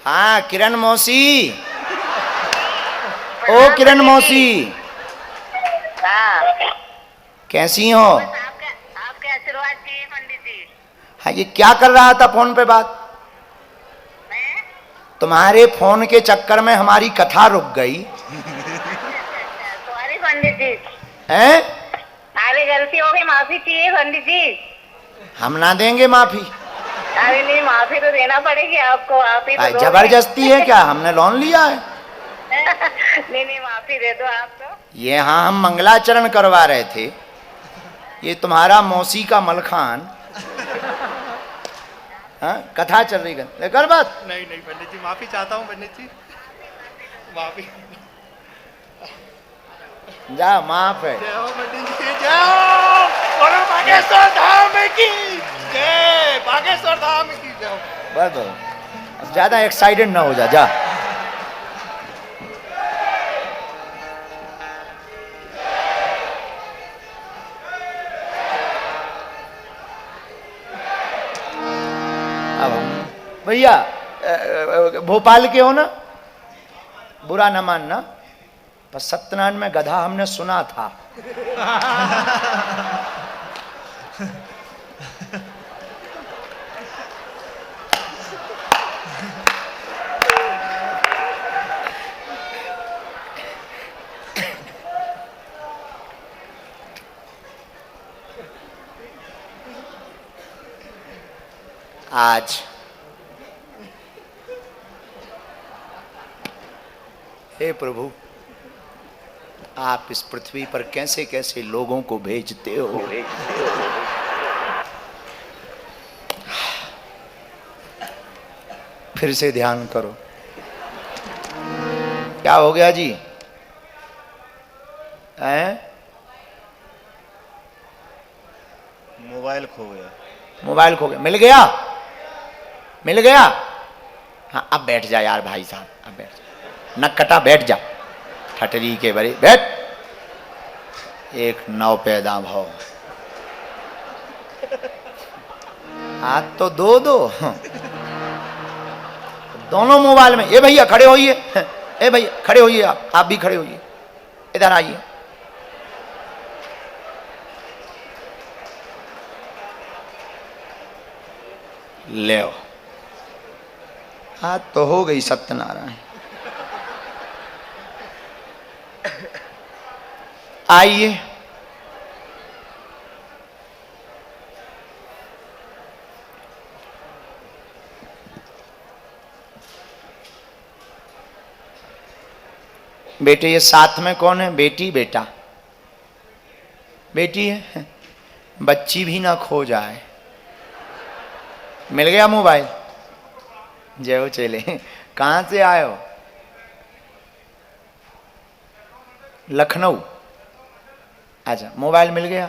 हाँ किरण मौसी। ओ किरण मौसी, हाँ, कैसी हो? बस आपके आशीर्वाद चाहिए पंडित जी। हाँ ये क्या कर रहा था फोन पे बात? मैं तुम्हारे फोन के चक्कर में हमारी कथा रुक गई। अच्छा, सॉरी पंडित जी। हैं? अरे गलती हो गई, माफी चाहिए पंडित जी। हम ना देंगे माफी। अरे नहीं, माफी तो देना पड़ेगी आपको, आप ही तो दोगे। जबरदस्ती है क्या? हमने लोन लिया है? नहीं नहीं, माफी दे दो आप तो। ये हाँ हम मंगलाचरण करवा रहे थे। ये तुम्हारा मौसी का मलखान। हाँ कथा चल रही है, कर बात। नहीं नहीं पंडित जी, माफी चाहता हूँ पंडित जी, माफी। जा माफ है। जय हो पंडित जी, जय हो। बोलो बागेश्वर धाम की जय, बागेश्वर धाम की जय हो। बस बस, ज्यादा एक्साइटेड ना हो जा। भैया भोपाल के हो ना? बुरा न मानना, पर सत्यनारायण में गधा हमने सुना था। आज हे प्रभु, आप इस पृथ्वी पर कैसे कैसे लोगों को भेजते हो। फिर से ध्यान करो। क्या हो गया जी? हैं? मोबाइल खो गया। मोबाइल खो गया? मिल गया? मिल गया? हाँ अब बैठ जा यार भाई साहब, अब बैठ जा। नक्कटा बैठ जा, ठटरी के बड़े बैठ। एक नौ पैदा भाव, हाथ तो दो दो। दोनों मोबाइल में। ये भैया खड़े होइए, ए भैया खड़े होइए, आप भी खड़े होइए, इधर आइए। ले हाथ तो हो गई सत्यनारायण। आइए बेटे। ये साथ में कौन है? बेटी बेटा? बेटी है। बच्ची भी ना खो जाए। मिल गया मोबाइल? जय हो चले। कहाँ से आए हो? लखनऊ। अच्छा मोबाइल मिल गया?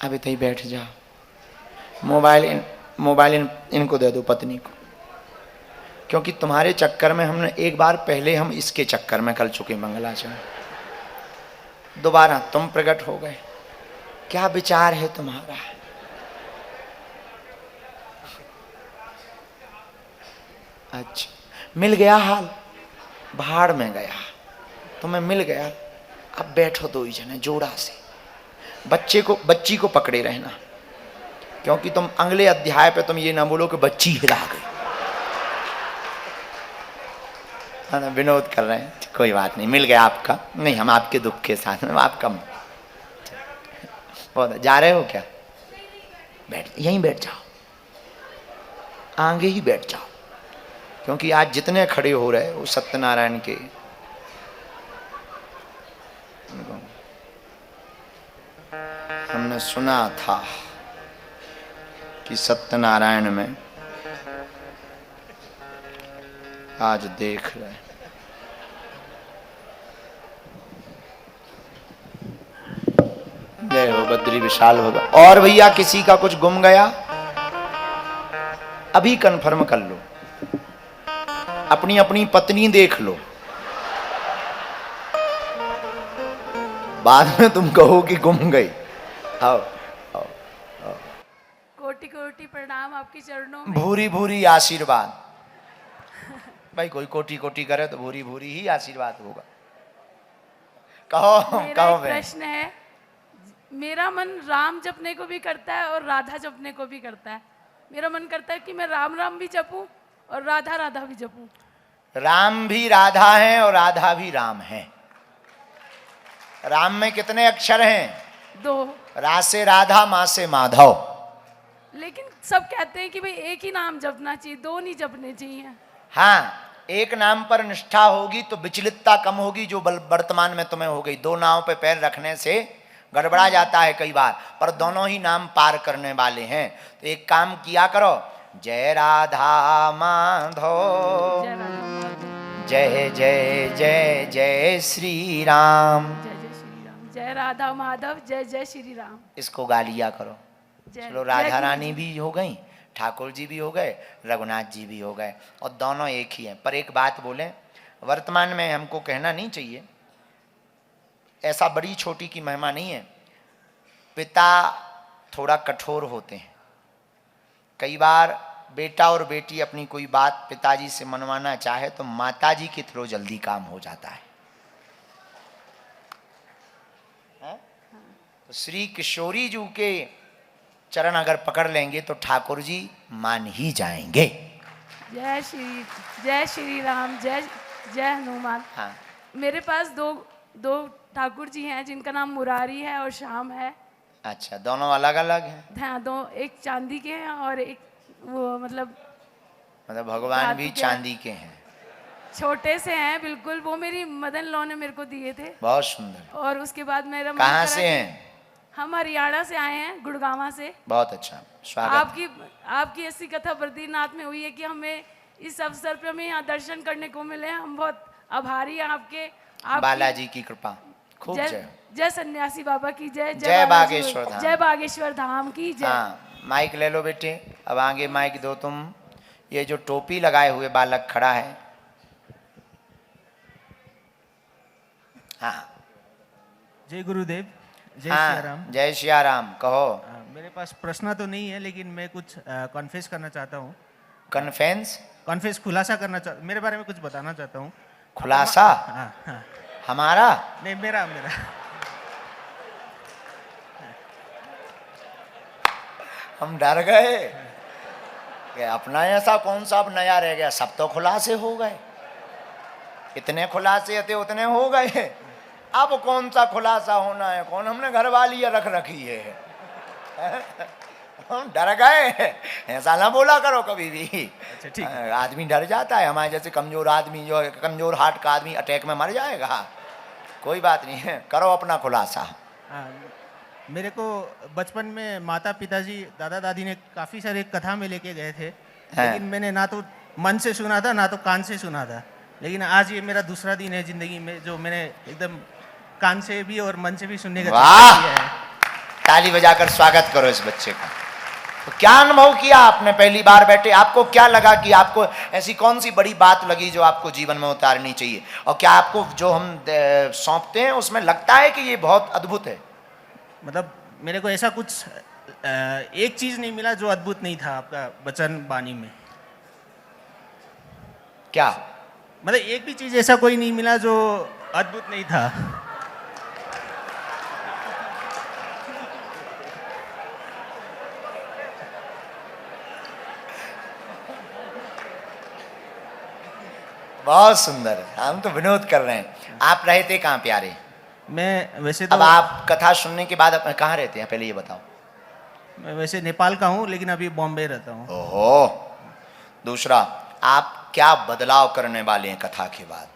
अभी तही बैठ जाओ। मोबाइल इनको दे दो, पत्नी को। क्योंकि तुम्हारे चक्कर में हमने एक बार पहले हम इसके चक्कर में कर चुके मंगलाचरण, दोबारा तुम प्रकट हो गए। क्या विचार है तुम्हारा? अच्छा मिल गया हाल, भाड़ में गया, तुम्हें मिल गया। अब बैठो दो ही जने जोड़ा से, बच्ची को पकड़े रहना। क्योंकि तुम अगले अध्याय पे तुम ये ना बोलो कि बच्ची हिला गई। हाँ विनोद कर रहे हैं, कोई बात नहीं, मिल गया आपका। नहीं हम आपके दुख के साथ हैं, आपका बहुत। जा रहे हो क्या? बैठ, यहीं बैठ जाओ, आगे ही बैठ जाओ। क्योंकि आज जितने खड़े हो रहे वो सत्यनारायण के। हमने सुना था कि सत्यनारायण में आज देख रहे। जय हो बद्री विशाल होगा। और भैया किसी का कुछ गुम गया? अभी कंफर्म कर लो, अपनी अपनी पत्नी देख लो, बाद में तुम कहो कि गुम गई। आओ आओ आओ। कोटि कोटि प्रणाम आपके चरणों में। भूरी भूरी आशीर्वाद। भाई कोई कोटि कोटि करे तो भूरी भूरी ही आशीर्वाद होगा। कहो मेरा कहो एक बहन। प्रश्न है, मेरा मन राम जपने को भी करता है और राधा जपने को भी करता है। मेरा मन करता है कि मैं राम राम भी जपूं और राधा राधा भी जपूं। राम भी राधा है और राधा भी राम है। राम में कितने अक्षर हैं? 2। रा से राधा, मा से माधव। लेकिन सब कहते हैं कि भाई एक ही नाम जपना चाहिए, 2 नहीं जपने चाहिए। हाँ, एक नाम पर निष्ठा होगी तो विचलितता कम होगी, जो वर्तमान में तुम्हें हो गई। 2 नाव पे पैर रखने से गड़बड़ा जाता है कई बार, पर दोनों ही नाम पार करने वाले हैं। तो एक काम किया करो, जय राधा माधव, जय राधा माधव, जय जय जय जय श्री राम। जय जय श्री राम, जय राधा माधव, जय जय श्री राम। इसको गा लिया करो। जय चलो, जय राधा गुरु रानी जी। भी हो गई, ठाकुर जी भी हो गए, रघुनाथ जी भी हो गए, और दोनों एक ही हैं। पर एक बात बोलें, वर्तमान में हमको कहना नहीं चाहिए, ऐसा बड़ी छोटी की महिमा नहीं है। पिता थोड़ा कठोर होते हैं। कई बार बेटा और बेटी अपनी कोई बात पिताजी से मनवाना चाहे तो माताजी के थ्रू जल्दी काम हो जाता है। तो श्री किशोरी जी के चरण अगर पकड़ लेंगे तो ठाकुर जी मान ही जाएंगे। जय श्री राम, जय जय हनुमान। हाँ, मेरे पास दो ठाकुर जी हैं जिनका नाम मुरारी है और श्याम है। अच्छा, दोनों अलग अलग हैं। हाँ, 2, एक चांदी के हैं और एक वो मतलब भगवान धातु भी के चांदी के हैं। छोटे से हैं बिल्कुल। वो मेरी मदन लॉ ने मेरे को दिए थे। बहुत सुंदर। और उसके बाद मेरा मन कहाँ करा से कि- हैं? हम हरियाणा से आए हैं, गुड़गांवा से। बहुत अच्छा, स्वागत। आपकी ऐसी कथा बद्रीनाथ में हुई है कि हमें इस अवसर पे हमें यहाँ दर्शन करने को मिले। हम बहुत आभारी हैं आपके। बालाजी की कृपा खूब। जय जय सन्यासी बाबा की जय। जय बागेश्वर धाम। जय बागेश्वर धाम की जय। हाँ, माइक ले लो बेटे, अब आगे माइक दो तुम। ये जो टोपी लगाए हुए बालक खड़ा है, हाँ। जय गुरुदेव, जय हाँ, श्री राम। जय सिया राम। कहो। मेरे पास प्रश्न तो नहीं है, लेकिन मैं कुछ कॉन्फेस करना चाहता हूँ। कन्फेंस, खुलासा करना मेरे बारे में कुछ बताना चाहता हूँ। खुलासा। हाँ हाँ। हमारा नहीं, मेरा। हम डर गए कि अपना ऐसा कौन सा अब नया रह गया। सब तो खुलासे हो गए, इतने खुलासे थे उतने हो गए। अब कौन सा खुलासा होना है? कौन हमने घर वाली रख रखी है। हम डर गए। ऐसा ना बोला करो कभी भी। अच्छा, ठीक है। आदमी डर जाता है। हमारे जैसे कमजोर आदमी, जो कमजोर हार्ट का आदमी अटैक में मर जाएगा। कोई बात नहीं है, करो अपना खुलासा। मेरे को बचपन में माता पिताजी दादा दादी ने काफ़ी सारे कथा में लेके गए थे, लेकिन मैंने ना तो मन से सुना था ना तो कान से सुना था। लेकिन आज ये मेरा दूसरा दिन है ज़िंदगी में जो मैंने एकदम कान से भी और मन से भी सुनने का वाह! किया है। ताली बजाकर स्वागत करो इस बच्चे का। तो क्या अनुभव किया आपने पहली बार बैठे? आपको क्या लगा कि आपको ऐसी कौन सी बड़ी बात लगी जो आपको जीवन में उतारनी चाहिए? और क्या आपको जो हम सौंपते हैं उसमें लगता है कि ये बहुत अद्भुत है? मतलब मेरे को ऐसा कुछ एक चीज़ नहीं मिला जो अद्भुत नहीं था आपका वचन वाणी में। क्या? मतलब एक भी चीज़ ऐसा कोई नहीं मिला जो अद्भुत नहीं था। बहुत सुंदर। हम तो विनोद कर रहे हैं। आप रहे थे कहाँ प्यारे? मैं वैसे तो अब आप कथा सुनने के बाद आप कहाँ रहते हैं पहले ये बताओ? मैं वैसे नेपाल का हूँ, लेकिन अभी बॉम्बे रहता हूँ। ओहो। दूसरा, आप क्या बदलाव करने वाले हैं कथा के बाद?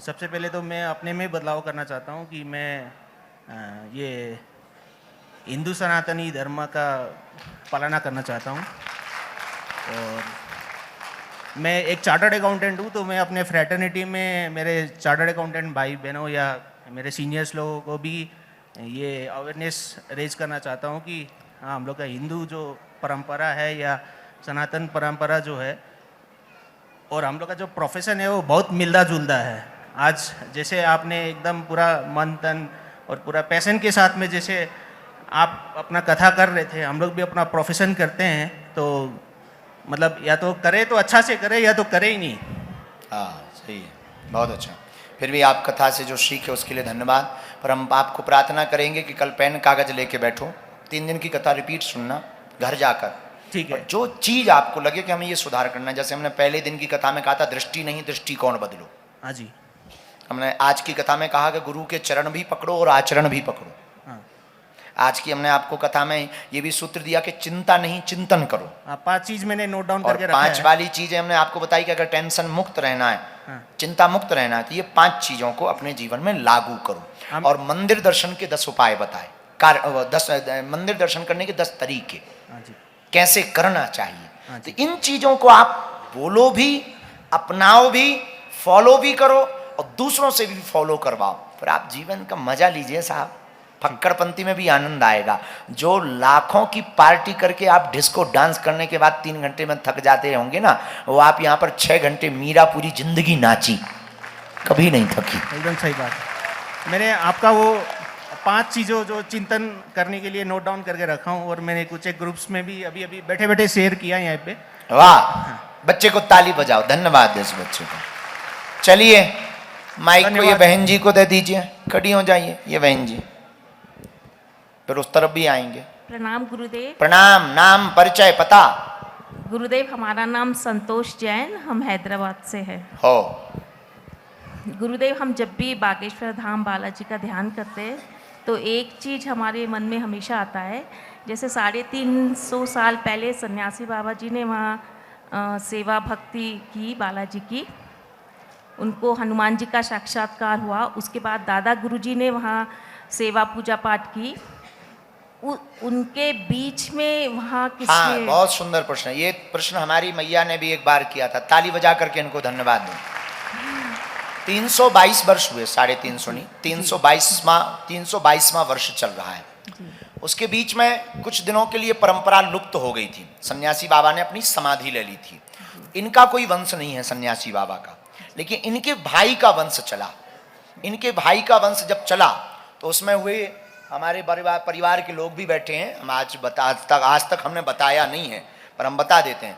सबसे पहले तो मैं अपने में बदलाव करना चाहता हूँ कि मैं ये हिंदू सनातनी धर्म का पालना करना चाहता हूँ। और मैं एक चार्टर्ड अकाउंटेंट हूँ, तो मैं अपने फ्रेटर्निटी में मेरे चार्टर्ड अकाउंटेंट भाई बहनों या मेरे सीनियर्स लोगों को भी ये अवेयरनेस रेज करना चाहता हूँ कि हाँ, हम लोग का हिंदू जो परंपरा है या सनातन परंपरा जो है और हम लोग का जो प्रोफेशन है वो बहुत मिलता जुलता है। आज जैसे आपने एकदम पूरा मन तन और पूरा पैशन के साथ में जैसे आप अपना कथा कर रहे थे, हम लोग भी अपना प्रोफेशन करते हैं, तो मतलब या तो करे तो अच्छा से करे या तो करे ही नहीं। हाँ सही है, बहुत अच्छा। फिर भी आप कथा से जो सीखे उसके लिए धन्यवाद। पर हम आपको प्रार्थना करेंगे कि कल पेन कागज लेके बैठो, 3 दिन की कथा रिपीट सुनना घर जाकर। ठीक है। और जो चीज आपको लगे कि हमें ये सुधार करना है, जैसे हमने पहले दिन की कथा में कहा था दृष्टि नहीं दृष्टिकोण बदलो, हाँ जी। हमने आज की कथा में कहा कि गुरु के चरण भी पकड़ो और आचरण भी पकड़ो। हाँ। आज की हमने आपको कथा में ये भी सूत्र दिया कि चिंता नहीं चिंतन करो। 5 चीज मैंने नोट डाउन और करके रखा 5 है। वाली चीजें हमने आपको बताई कि अगर टेंशन मुक्त रहना है, हाँ। चिंता मुक्त रहना है, तो ये 5 चीजों को अपने जीवन में लागू करो। हम- और मंदिर दर्शन के 10 उपाय बताए, 10 मंदिर दर्शन करने के 10 तरीके हाँ जी। कैसे करना चाहिए। हाँ तो जी। इन चीजों को आप बोलो भी, अपनाओ भी, फॉलो भी करो और दूसरों से भी फॉलो करवाओ, फिर आप जीवन का मजा लीजिए साहब। फक्कड़पंथी में भी आनंद आएगा। जो लाखों की पार्टी करके आप डिस्को डांस करने के बाद 3 घंटे में थक जाते होंगे ना, वो आप यहाँ पर 6 घंटे मीरा पूरी जिंदगी नाची, कभी नहीं थकी। एकदम सही बात है। मैंने आपका वो 5 चीज़ों जो चिंतन करने के लिए नोट डाउन करके रखा हूँ, और मैंने कुछ एक ग्रुप्स में भी अभी अभी बैठे बैठे शेयर किया यहाँ पे। वाह, बच्चे को ताली बजाओ, धन्यवाद इस बच्चे को। चलिए माइक को ये धन्यवाद। बहन जी को दे दीजिए, खड़ी हो जाइए ये बहन जी, फिर उस तरफ भी आएंगे। प्रणाम गुरुदेव। प्रणाम। नाम परिचय पता गुरुदेव हमारा नाम संतोष जैन, हम हैदराबाद से हैं। हो। गुरुदेव हम जब भी बागेश्वर धाम बालाजी का ध्यान करते हैं तो एक चीज़ हमारे मन में हमेशा आता है, जैसे 350 साल पहले सन्यासी बाबा जी ने वहाँ सेवा भक्ति की बालाजी की, उनको हनुमान जी का साक्षात्कार हुआ। उसके बाद दादा गुरुजी ने वहाँ सेवा पूजा पाठ की। उनके बीच में वहाँ हाँ, किसी बहुत सुंदर प्रश्न। ये प्रश्न हमारी मैया ने भी एक बार किया था, ताली बजा करके इनको धन्यवाद दो। 322 वर्ष हुए, 350 नहीं, 322वां वर्ष चल रहा है। उसके बीच में कुछ दिनों के लिए परंपरा लुप्त हो गई थी, सन्यासी बाबा ने अपनी समाधि ले ली थी। इनका कोई वंश नहीं है सन्यासी बाबा का, लेकिन इनके भाई का वंश चला। इनके भाई का वंश जब चला तो उसमें हुए, हमारे परिवार के लोग भी बैठे हैं, हम आज तक हमने बताया नहीं है पर हम बता देते हैं।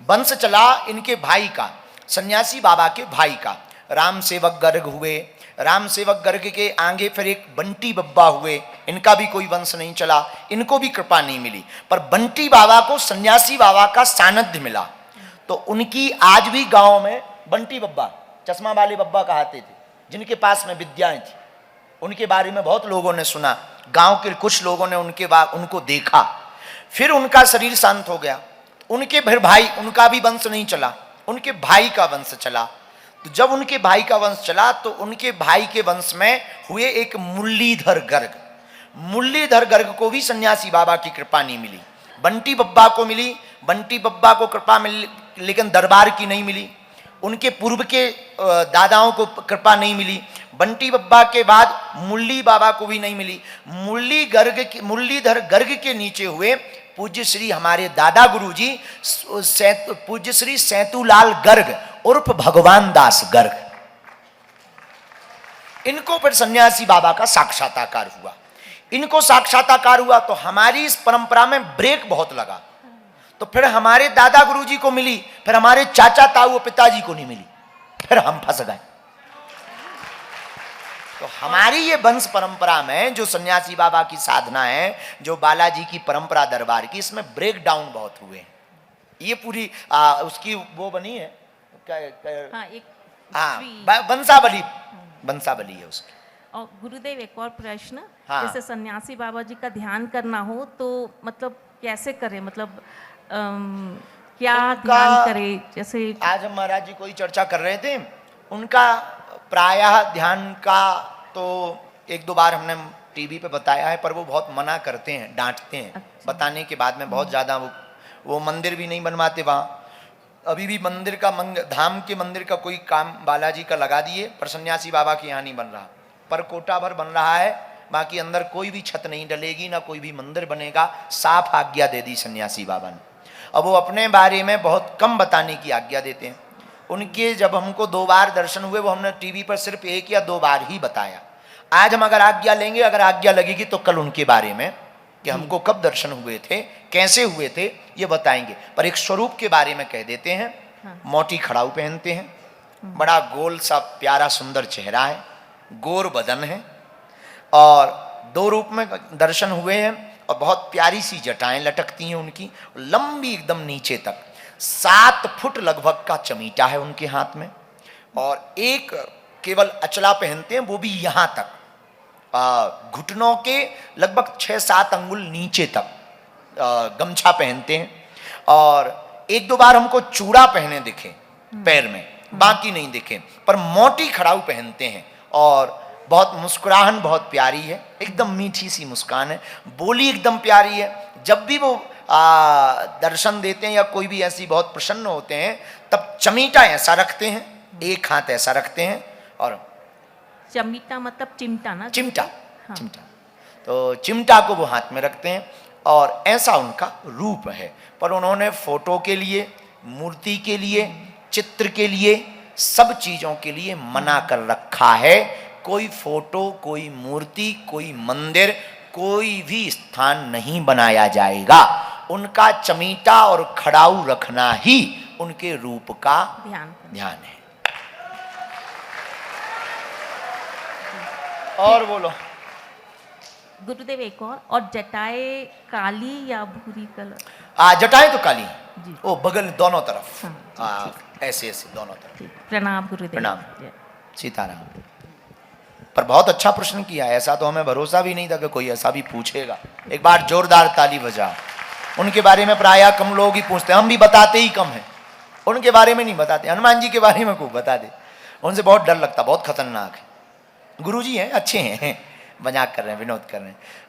वंश चला इनके भाई का, सन्यासी बाबा के भाई का। राम सेवक गर्ग हुए, राम सेवक गर्ग के आगे फिर एक बंटी बब्बा हुए, इनका भी कोई वंश नहीं चला, इनको भी कृपा नहीं मिली। पर बंटी बाबा को सन्यासी बाबा का सानिध्य मिला, तो उनकी आज भी गांव में बंटी बब्बा, चश्मा वाले बब्बा कहते थे, जिनके पास में विद्याएं थी, उनके बारे में बहुत लोगों ने सुना। गांव के कुछ लोगों ने उनको देखा, फिर उनका शरीर शांत हो गया। उनके फिर भाई, उनका भी वंश नहीं चला, उनके भाई का वंश चला। तो जब उनके भाई का वंश चला तो उनके भाई के वंश में हुए एक मुरलीधर गर्ग। मुरलीधर गर्ग को भी सन्यासी बाबा की कृपा नहीं मिली, बंटी बब्बा को मिली। बंटी बब्बा को कृपा मिली लेकिन दरबार की नहीं मिली। उनके पूर्व के दादाओं को कृपा नहीं मिली। बंटी बब्बा के बाद मुरली बाबा को भी नहीं मिली। मुरलीधर गर्ग के नीचे हुए पूज्य श्री हमारे दादा गुरुजी पूज्य श्री सैतूलाल गर्ग उर्फ भगवान दास गर्ग, इनको फिर सन्यासी बाबा का साक्षात्कार हुआ। इनको साक्षात्कार हुआ तो हमारी इस परंपरा में ब्रेक बहुत लगा। तो फिर हमारे दादा गुरुजी को मिली, फिर हमारे चाचा ताऊ पिताजी को नहीं मिली, फिर हम फंस गए। तो हमारी ये वंश परंपरा में जो सन्यासी बाबा की साधना है, जो बालाजी की परंपरा दरबार की, इसमें ब्रेक डाउन बहुत हुए हैं। ये पूरी उसकी वो बनी है हाँ, एक हाँ, वंशावली है उसकी। और गुरुदेव एक और प्रश्न, हाँ। जैसे सन्यासी बाबा जी का ध्यान करना हो तो मतलब कैसे करें, मतलब क्या ध्यान करें? जैसे आज हम महाराज जी कोई चर्चा कर रहे थे, उनका प्रायः ध्यान का तो 1-2 बार हमने टीवी पे बताया है, पर वो बहुत मना करते हैं, डांटते हैं। अच्छा। बताने के बाद में बहुत ज़्यादा वो मंदिर भी नहीं बनवाते वहाँ। अभी भी मंदिर का धाम के मंदिर का कोई काम बालाजी का लगा दिए, पर सन्यासी बाबा के यहाँ नहीं बन रहा। पर कोटा भर बन रहा है, बाकी अंदर कोई भी छत नहीं डलेगी, ना कोई भी मंदिर बनेगा। साफ आज्ञा दे दी सन्यासी बाबा ने। अब वो अपने बारे में बहुत कम बताने की आज्ञा देते हैं। उनके जब हमको 2 बार दर्शन हुए, वो हमने टीवी पर सिर्फ 1 या 2 बार ही बताया। आज हम अगर आज्ञा लेंगे, अगर आज्ञा लगेगी तो कल उनके बारे में कि हमको कब दर्शन हुए थे, कैसे हुए थे ये बताएंगे, पर एक स्वरूप के बारे में कह देते हैं। मोटी खड़ाऊ पहनते हैं, बड़ा गोल सा प्यारा सुंदर चेहरा है, गोर बदन है, और दो रूप में दर्शन हुए हैं, और बहुत प्यारी सी जटाएं लटकती हैं उनकी, लंबी एकदम नीचे तक। 7 फुट लगभग का चमीटा है उनके हाथ में, और एक केवल अचला पहनते हैं, वो भी यहाँ तक, घुटनों के लगभग 6-7 अंगुल नीचे तक गमछा पहनते हैं। और 1-2 बार हमको चूड़ा पहने दिखे पैर में, बाकी नहीं दिखे, पर मोटी खड़ाऊ पहनते हैं। और बहुत मुस्कुराहट बहुत प्यारी है, एकदम मीठी सी मुस्कान है, बोली एकदम प्यारी है। जब भी वो दर्शन देते हैं या कोई भी ऐसी बहुत प्रसन्न होते हैं, तब चमीटा ऐसा रखते हैं, एक हाथ ऐसा रखते हैं, और चमीटा मतलब चिमटा ना? चिमटा, चिमटा, तो चिमटा को वो हाथ में रखते हैं, और ऐसा उनका रूप है। पर उन्होंने फोटो के लिए, मूर्ति के लिए, चित्र के लिए, सब चीजों के लिए मना कर रखा है। कोई फोटो, कोई मूर्ति, कोई मंदिर, कोई भी स्थान नहीं बनाया जाएगा। उनका चमीटा और खड़ाऊ रखना ही उनके रूप का ध्यान है। और बोलो गुरुदेव, एक और जटाएं काली या भूरी कलर? जटाएं तो काली जी। ओ बगल दोनों तरफ, हाँ, ऐसे ऐसे दोनों तरफ। प्रणाम गुरुदेव। प्रणाम। सीताराम। पर बहुत अच्छा प्रश्न किया, ऐसा तो हमें भरोसा भी नहीं था कि कोई ऐसा भी पूछेगा। एक बार जोरदार ताली बजा। उनके बारे में प्रायः कम लोग ही पूछते हैं, हम भी बताते ही कम है, उनके बारे में नहीं बताते। हनुमान जी के बारे में खूब बता दे, उनसे बहुत डर लगता, बहुत खतरनाक है। गुरुजी हैं, अच्छे हैं, मजाक कर रहे हैं, विनोद कर रहे हैं।